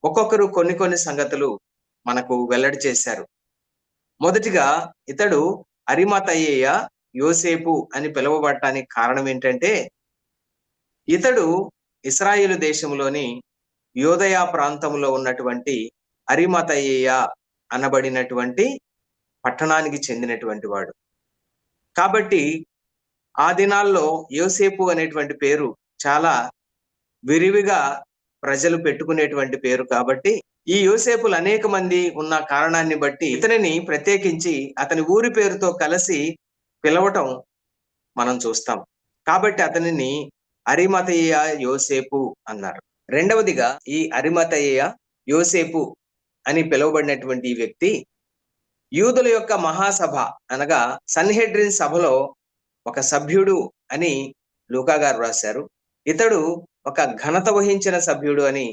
ఒక్కొక్కరు కొన్ని కొన్ని సంగతులు మనకు వెల్లడి చేశారు. మొదటిగా ఇతడు అరిమతయేయ యోసేపు అని పిలువబడటానికి కారణం ఏంటంటే, ఇతడు ఇశ్రాయేలు దేశంలోని యోదయ ప్రాంతంలో ఉన్నటువంటి అరిమతయేయ అనబడినటువంటి పట్టణానికి చెందినటువంటి వాడు. కాబట్టి ఆ దినాల్లో యోసేపు అనేటువంటి పేరు చాలా విరివిగా ప్రజలు పెట్టుకునేటువంటి పేరు కాబట్టి, ఈ యోసేపులు అనేక మంది ఉన్న కారణాన్ని బట్టి ఇతనిని ప్రత్యేకించి అతని ఊరి పేరుతో కలిసి పిలవటం మనం చూస్తాం. కాబట్టి అతనిని అరిమతయేయ యోసేపు అన్నారు. రెండవదిగా ఈ అరిమతయేయ యోసేపు అని పిలువబడినటువంటి ఈ వ్యక్తి యూదుల యొక్క మహాసభ అనగా సన్హెడ్రిన్ సభలో ఒక సభ్యుడు అని లూకా గారు రాశారు. ఇతడు ఒక ఘనత వహించిన సభ్యుడు అని